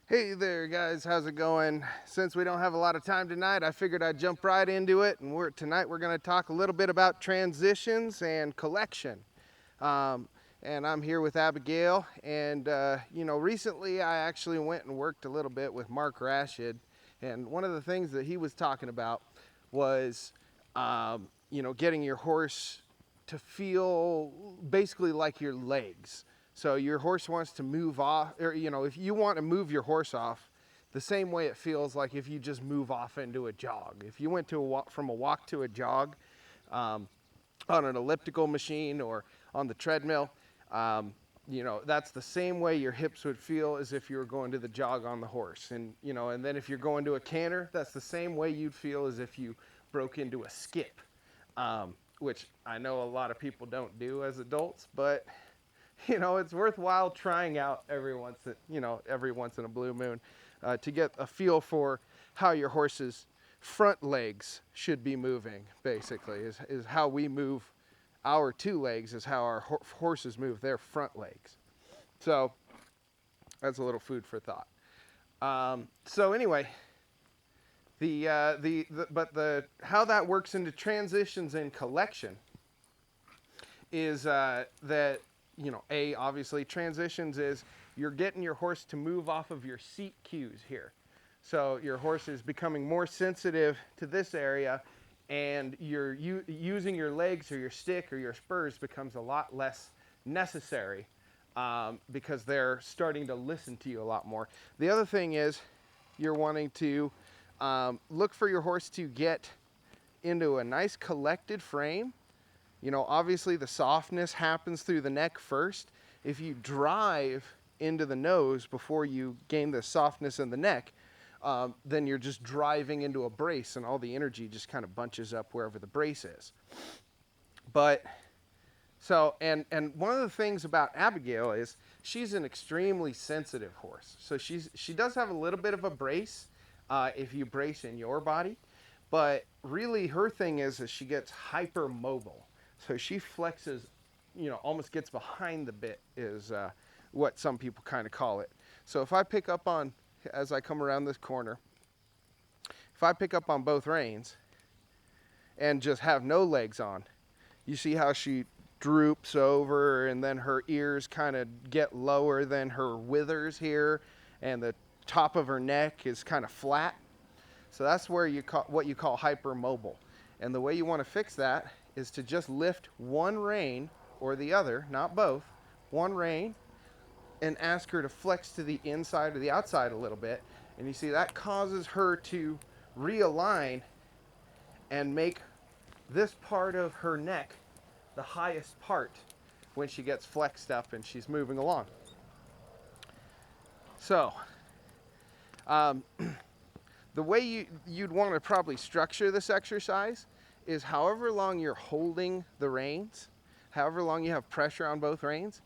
Hey there, guys. How's it going? Since we don't have a lot of time tonight, I figured I'd jump right into it. And tonight we're going to talk a little bit about transitions and collection. Um, and I'm here with Abigail. And recently I actually went and worked a little bit with Mark Rashid. And one of the things that he was talking about was, getting your horse to feel basically like your legs. So your horse wants to move off, or if you want to move your horse off, the same way it feels like if you just move off into a jog. If you went to from a walk to a jog, um, on an elliptical machine or on the treadmill, that's the same way your hips would feel as if you were going to the jog on the horse. And then if you're going to a canter, that's the same way you'd feel as if you broke into a skip, which I know a lot of people don't do as adults, but it's worthwhile trying out every once in a blue moon, to get a feel for how your horse's front legs should be moving. Basically, is how we move our two legs is how our horses move their front legs. So that's a little food for thought. So anyway, the how that works into transitions and collection is that obviously transitions is you're getting your horse to move off of your seat cues here. So your horse is becoming more sensitive to this area, and using your legs or your stick or your spurs becomes a lot less necessary, because they're starting to listen to you a lot more. The other thing is you're wanting to look for your horse to get into a nice collected frame. Obviously the softness happens through the neck first. If you drive into the nose before you gain the softness in the neck, then you're just driving into a brace and all the energy just kind of bunches up wherever the brace is. But and one of the things about Abigail is she's an extremely sensitive horse. So she does have a little bit of a brace, if you brace in your body, but really her thing is she gets hyper mobile. So she flexes, almost gets behind the bit is what some people kind of call it. So if I pick up on as I come around this corner, if I pick up on both reins and just have no legs on, you see how she droops over and then her ears kind of get lower than her withers here, and the top of her neck is kind of flat. So that's where what you call hypermobile. And the way you want to fix that is to just lift one rein or the other, not both, one rein, and ask her to flex to the inside or the outside a little bit. And you see that causes her to realign and make this part of her neck the highest part when she gets flexed up and she's moving along. So, um, the way you'd want to probably structure this exercise is however long you're holding the reins, however long you have pressure on both reins,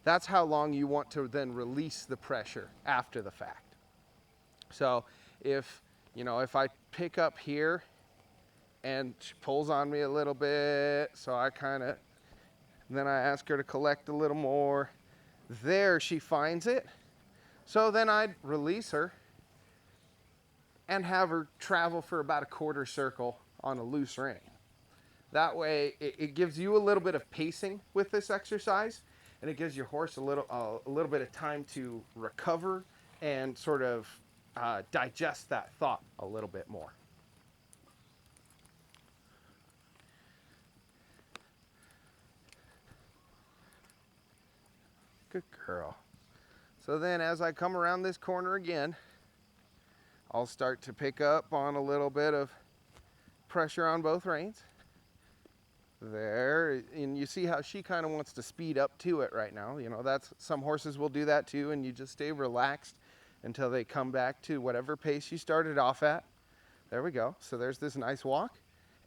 that's how long you want to then release the pressure after the fact. So if I pick up here and she pulls on me a little bit, so I kind of, then I ask her to collect a little more. There she finds it. So then I'd release her and have her travel for about a quarter circle on a loose rein. That way it gives you a little bit of pacing with this exercise, and it gives your horse a little bit of time to recover and sort of digest that thought a little bit more. Good girl. So then as I come around this corner again, I'll start to pick up on a little bit of pressure on both reins. There, and you see how she kind of wants to speed up to it right now. That's, some horses will do that too, and you just stay relaxed until they come back to whatever pace you started off at. There we go. So there's this nice walk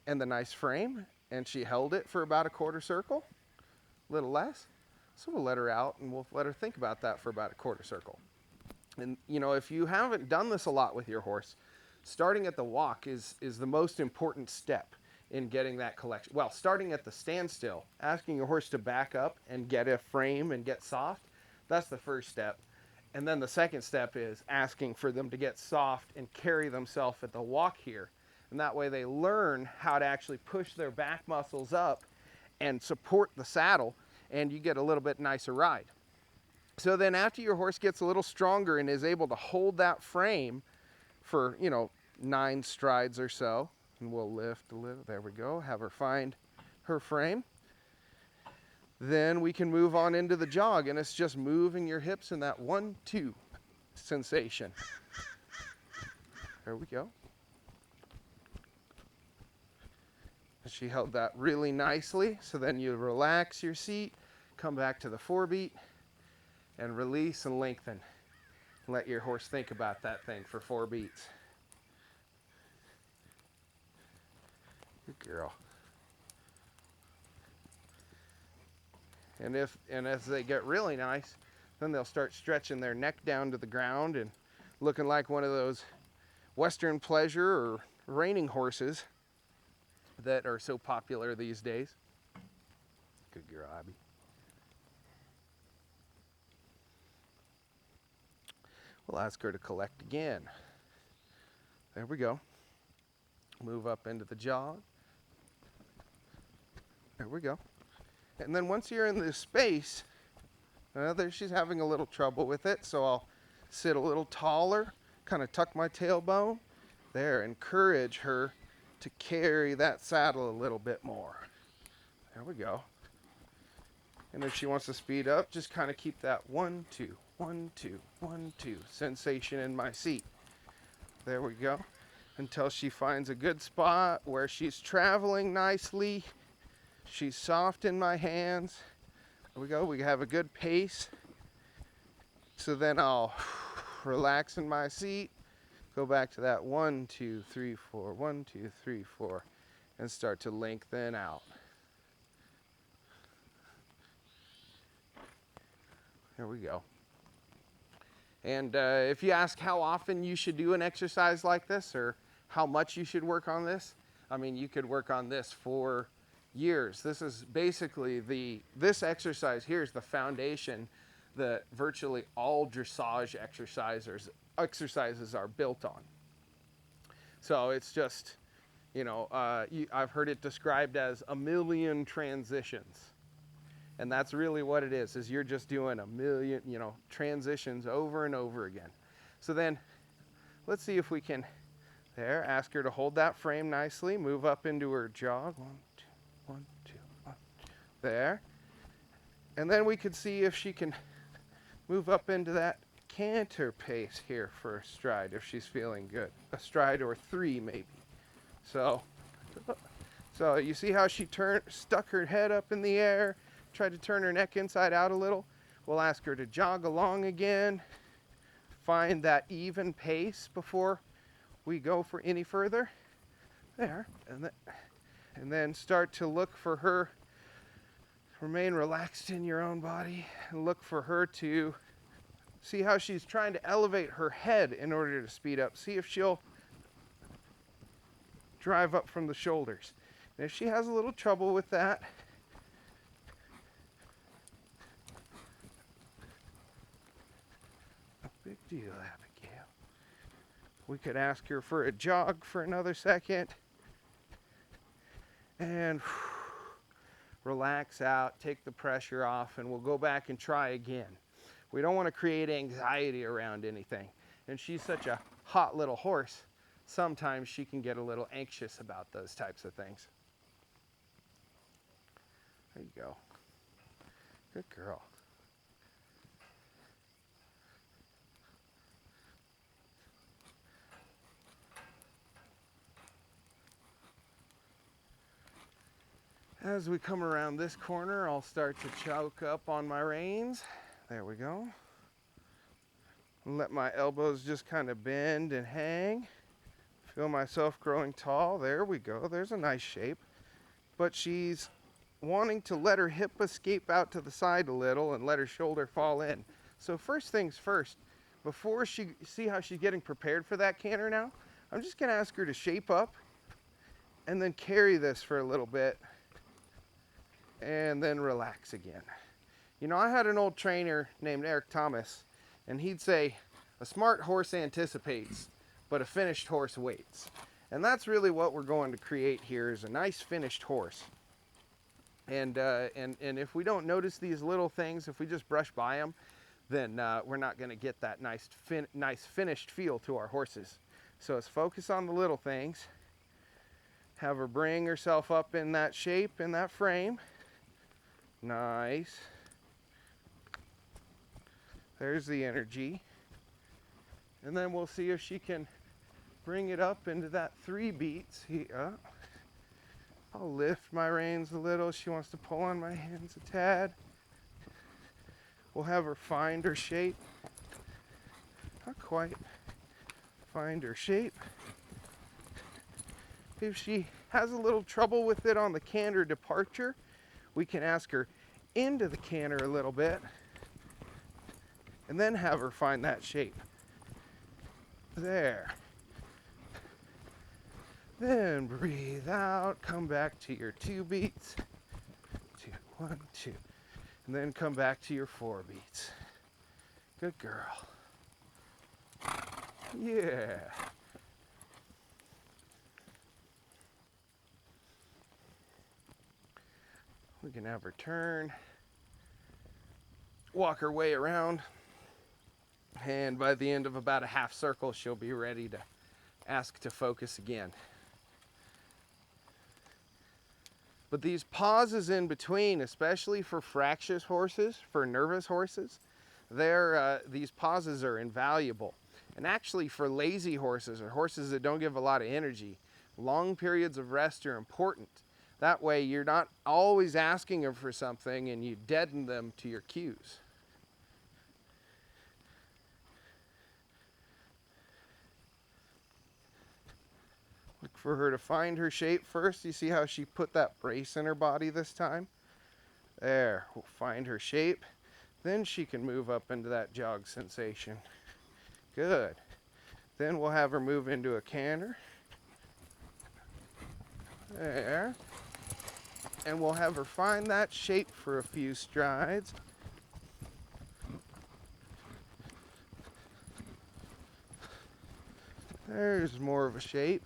and the nice frame, and she held it for about a quarter circle, a little less. So we'll let her out and we'll let her think about that for about a quarter circle. And if you haven't done this a lot with your horse, starting at the walk is the most important step in getting that collection. Well, starting at the standstill, asking your horse to back up and get a frame and get soft, that's the first step. And then the second step is asking for them to get soft and carry themselves at the walk here. And that way they learn how to actually push their back muscles up and support the saddle, and you get a little bit nicer ride. So then after your horse gets a little stronger and is able to hold that frame for, 9 strides or so, and we'll lift a little, there we go, have her find her frame. Then we can move on into the jog, and it's just moving your hips in that 1-2 sensation. There we go. She held that really nicely, so then you relax your seat, come back to the 4-beat, and release and lengthen. Let your horse think about that thing for 4 beats. Good girl. And as they get really nice, then they'll start stretching their neck down to the ground and looking like one of those Western pleasure or reining horses that are so popular these days. Good girl, Abby. We'll ask her to collect again. There we go. Move up into the jog. There we go. And then once you're in this space, there she's having a little trouble with it, so I'll sit a little taller, kind of tuck my tailbone. There, encourage her to carry that saddle a little bit more. There we go. And if she wants to speed up, just kind of keep that 1-2, 1-2, 1-2 sensation in my seat. There we go. Until she finds a good spot where she's traveling nicely. She's soft in my hands. There we go. We have a good pace. So then I'll relax in my seat, go back to that 1, 2, 3, 4, 1, 2, 3, 4, and start to lengthen out. There we go. And if you ask how often you should do an exercise like this or how much you should work on this, I mean, you could work on this for years. This is basically this exercise here is the foundation that virtually all dressage exercises are built on. So it's just, I've heard it described as a million transitions. And that's really what it is you're just doing a million, transitions over and over again. So then let's see if we can, ask her to hold that frame nicely, move up into her jog. 1, 2, 1, 2, 1, 2. There. And then we could see if she can move up into that canter pace here for a stride if she's feeling good. A stride or 3 maybe. So you see how she stuck her head up in the air, tried to turn her neck inside out a little. We'll ask her to jog along again, find that even pace before we go for any further. There, and then start to look for her, remain relaxed in your own body, and look for her to see how she's trying to elevate her head in order to speed up. See if she'll drive up from the shoulders. And if she has a little trouble with that, no big deal, Abigail. We could ask her for a jog for another second. And relax out, take the pressure off, and we'll go back and try again. We don't want to create anxiety around anything. And she's such a hot little horse, sometimes she can get a little anxious about those types of things. There you go. Good girl. As we come around this corner, I'll start to choke up on my reins. There we go. Let my elbows just kind of bend and hang. Feel myself growing tall. There we go. There's a nice shape. But she's wanting to let her hip escape out to the side a little and let her shoulder fall in. So first things first, before see how she's getting prepared for that canter now, I'm just going to ask her to shape up and then carry this for a little bit and then relax again. I had an old trainer named Eric Thomas, And he'd say, a smart horse anticipates, but a finished horse waits. And that's really what we're going to create here, is a nice finished horse. And if we don't notice these little things, if we just brush by them, then we're not going to get that nice finished feel to our horses. So let's focus on the little things. Have her bring herself up in that shape, in that frame. Nice. There's the energy. And then we'll see if she can bring it up into that 3 beats. Here. I'll lift my reins a little. She wants to pull on my hands a tad. We'll have her find her shape. Not quite. Find her shape. If she has a little trouble with it on the canter departure, we can ask her into the canter a little bit and then have her find that shape. There. Then breathe out, come back to your 2 beats. 2, 1, 2. And then come back to your 4 beats. Good girl. Yeah. We can have her turn, walk her way around, and by the end of about a half circle, she'll be ready to ask to focus again. But these pauses in between, especially for fractious horses, for nervous horses, these pauses are invaluable. And actually for lazy horses, or horses that don't give a lot of energy, long periods of rest are important. That way you're not always asking them for something and you deaden them to your cues. Look for her to find her shape first. You see how she put that brace in her body this time? There, we'll find her shape. Then she can move up into that jog sensation. Good. Then we'll have her move into a canter. There. And we'll have her find that shape for a few strides. There's more of a shape.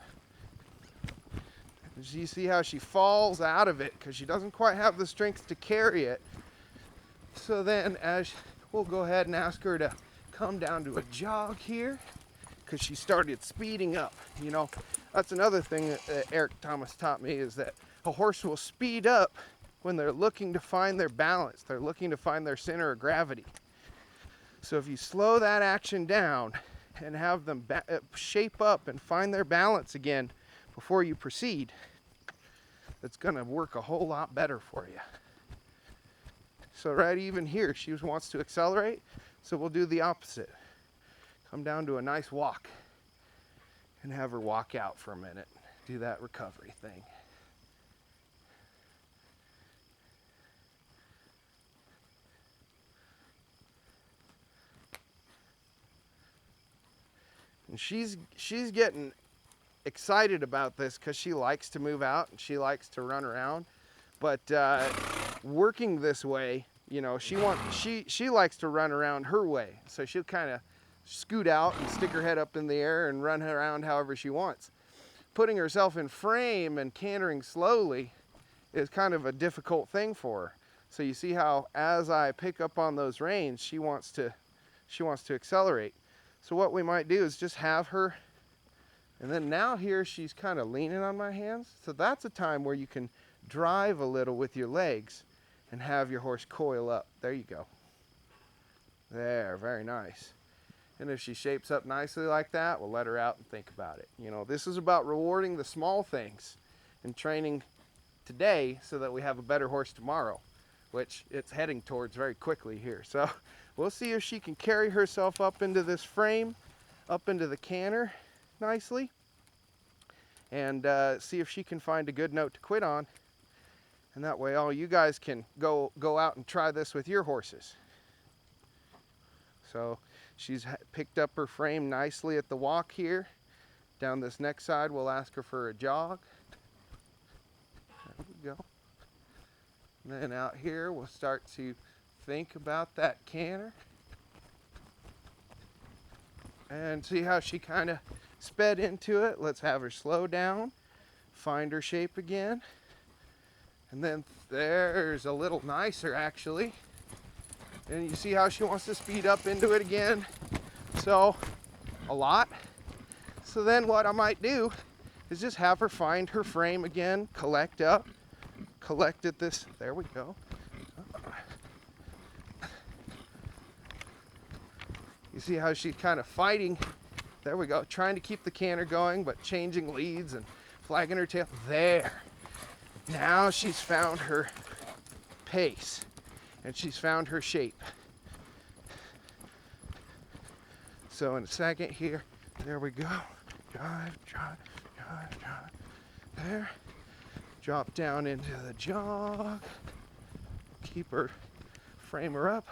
You see how she falls out of it because she doesn't quite have the strength to carry it. So then we'll go ahead and ask her to come down to a jog here because she started speeding up. You know, that's another thing that Eric Thomas taught me, is that a horse will speed up when they're looking to find their balance. They're looking to find their center of gravity. So if you slow that action down and have them shape up and find their balance again before you proceed, it's going to work a whole lot better for you. So right even here, she wants to accelerate, so we'll do the opposite. Come down to a nice walk and have her walk out for a minute. Do that recovery thing. And she's getting excited about this because she likes to move out and she likes to run around. But working this way, you know, she likes to run around her way. So she'll kind of scoot out and stick her head up in the air and run around however she wants. Putting herself in frame and cantering slowly is kind of a difficult thing for her. So you see how as I pick up on those reins, she wants to accelerate. So what we might do is just have her, and then now here she's kind of leaning on my hands. So that's a time where you can drive a little with your legs and have your horse coil up. There you go. There, very nice. And if she shapes up nicely like that, we'll let her out and think about it. You know, this is about rewarding the small things and training today so that we have a better horse tomorrow, which it's heading towards very quickly here. So we'll see if she can carry herself up into this frame, up into the canter nicely, and see if she can find a good note to quit on. And that way all you guys can go out and try this with your horses. So she's picked up her frame nicely at the walk here. Down this next side, we'll ask her for a jog. There we go. And then out here, we'll start to think about that canter. And see how she kind of sped into it? Let's have her slow down, find her shape again. And then there's a little nicer actually. And you see how she wants to speed up into it again? So, a lot. So then what I might do is just have her find her frame again, collect up, collect at this, there we go. You see how she's kind of fighting, there we go, trying to keep the canter going, but changing leads and flagging her tail. There. Now she's found her pace and she's found her shape. So in a second here, there we go. Drive, drive, drive, drive. There. Drop down into the jog. Keep her, frame her up.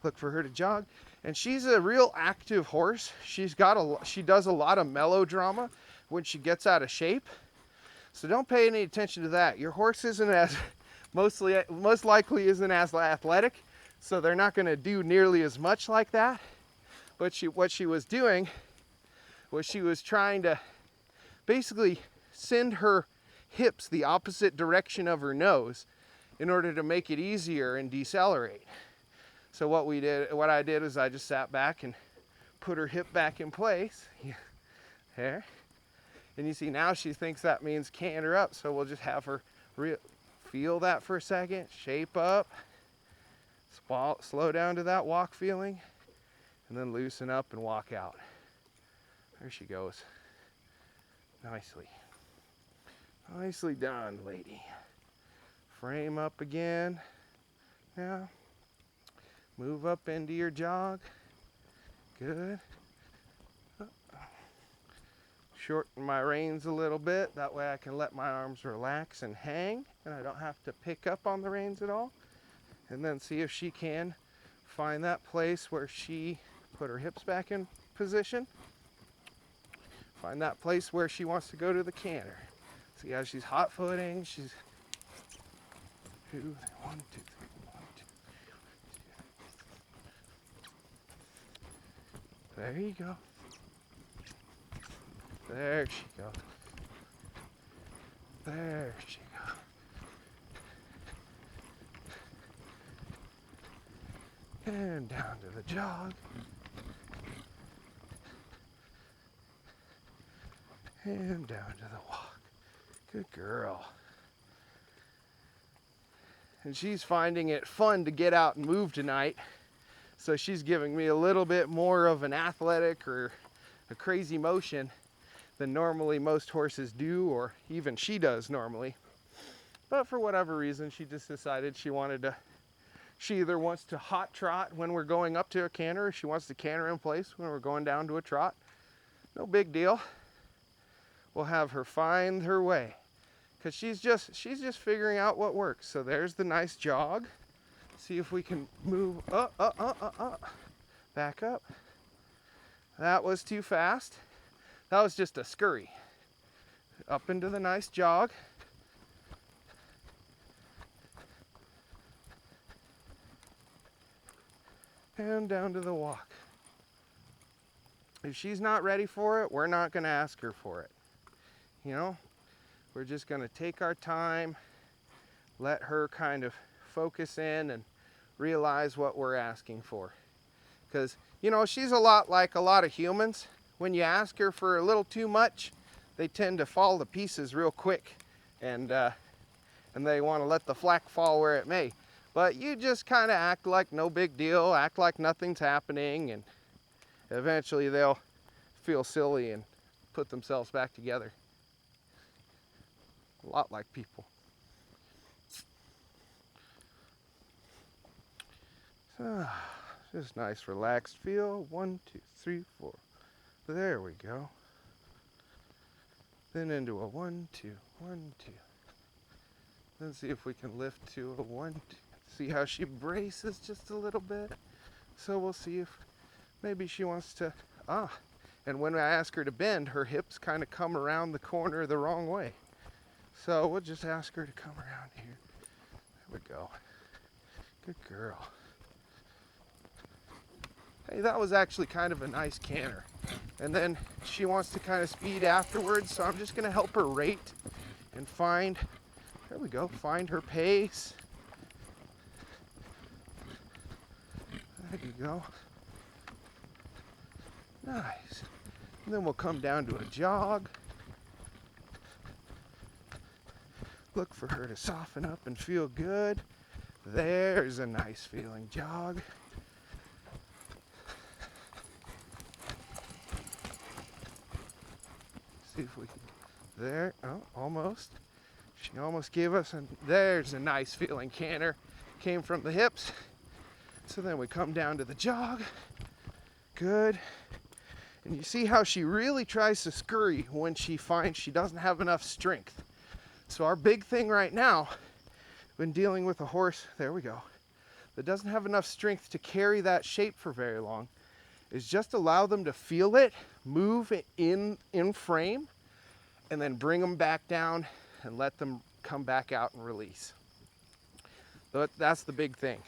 Look for her to jog. And she's a real active horse. She does a lot of melodrama when she gets out of shape. So don't pay any attention to that. Your horse isn't as, most likely isn't as athletic, so they're not gonna do nearly as much like that. But what she was doing was she was trying to basically send her hips the opposite direction of her nose in order to make it easier and decelerate. So what I did is I just sat back and put her hip back in place. There. And you see now she thinks that means canter up, so we'll just have her feel that for a second, shape up, slow down to that walk feeling, and then loosen up and walk out. There she goes. Nicely. Nicely done, lady. Frame up again. Now, move up into your jog. Good. Shorten my reins a little bit. That way I can let my arms relax and hang, and I don't have to pick up on the reins at all. And then see if she can find that place where she put her hips back in position. Find that place where she wants to go to the canter. See how she's hot footing. She's 1, 2, 3, 1, 2. There you go. There she goes. There she goes. And down to the jog. And down to the walk. Good girl. And she's finding it fun to get out and move tonight. So she's giving me a little bit more of an athletic or a crazy motion than normally most horses do, or even she does normally. But for whatever reason, she just decided she either wants to hot trot when we're going up to a canter, or she wants to canter in place when we're going down to a trot. No big deal. We'll have her find her way, because she's just figuring out what works. So there's the nice jog. See if we can move back up. That was too fast. That was just a scurry. Up into the nice jog. And down to the walk. If she's not ready for it, we're not gonna ask her for it. You know, we're just gonna take our time, let her kind of focus in and realize what we're asking for. Because, you know, she's a lot like a lot of humans. When you ask her for a little too much, they tend to fall to pieces real quick, and they want to let the flak fall where it may. But you just kind of act like no big deal, act like nothing's happening, and eventually they'll feel silly and put themselves back together. A lot like people. So, just nice relaxed feel. 1, 2, 3, 4. There we go. Then into a 1, 2, 1, 2. Then see if we can lift to a 1, 2. See how she braces just a little bit. So we'll see if maybe she wants to, and when I ask her to bend, her hips kind of come around the corner the wrong way. So we'll just ask her to come around here. There we go. Good girl. hey, that was actually kind of a nice canter. And then she wants to kind of speed afterwards, so I'm just gonna help her rate and find, there we go, find her pace. There you go. Nice. And then we'll come down to a jog. Look for her to soften up and feel good. There's a nice feeling jog. See if we can, there, oh, almost. She almost gave us, there's a nice feeling canter. Came from the hips. So then we come down to the jog. Good. And you see how she really tries to scurry when she finds she doesn't have enough strength. So our big thing right now, when dealing with a horse, there we go, that doesn't have enough strength to carry that shape for very long, is just allow them to feel it, move in frame, and then bring them back down and let them come back out and release. But that's the big thing.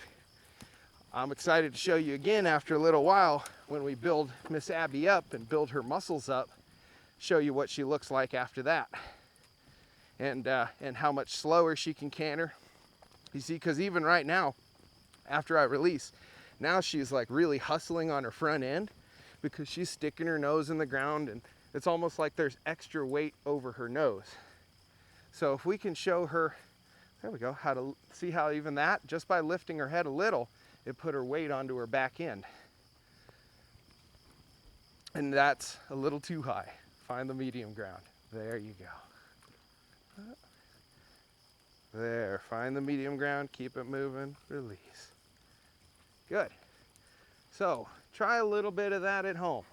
I'm excited to show you again after a little while when we build Miss Abby up and build her muscles up, show you what she looks like after that. And how much slower she can canter. You see, because even right now, after I release, now she's like really hustling on her front end because she's sticking her nose in the ground, and it's almost like there's extra weight over her nose. So if we can show her, there we go, how to see how even that, just by lifting her head a little, it put her weight onto her back end. And that's a little too high. Find the medium ground. There you go. There, find the medium ground, keep it moving, release. Good. So, try a little bit of that at home.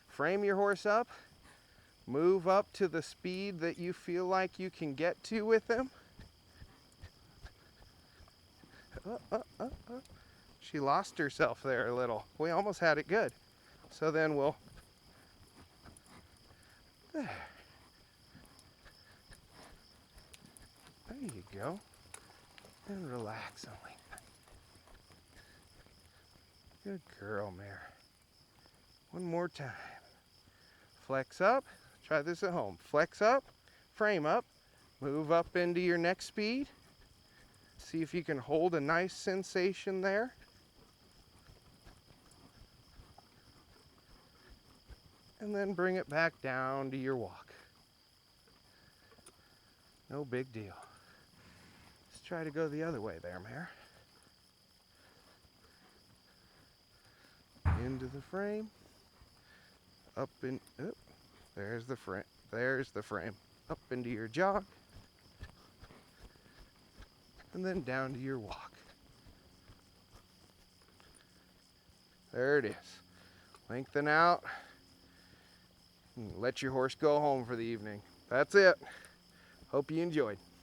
Frame your horse up, move up to the speed that you feel like you can get to with him. She lost herself there a little. We almost had it good. So then we'll, there. There you go. And relax only. Good girl, Mare. One more time. Flex up. Try this at home. Flex up, frame up, move up into your next speed. See if you can hold a nice sensation there. And then bring it back down to your walk. No big deal. Let's try to go the other way there, Mare. Into the frame. Up and up. There's the frame. There's the frame. Up into your jog. And then down to your walk. There it is. Lengthen out. And let your horse go home for the evening. That's it. Hope you enjoyed.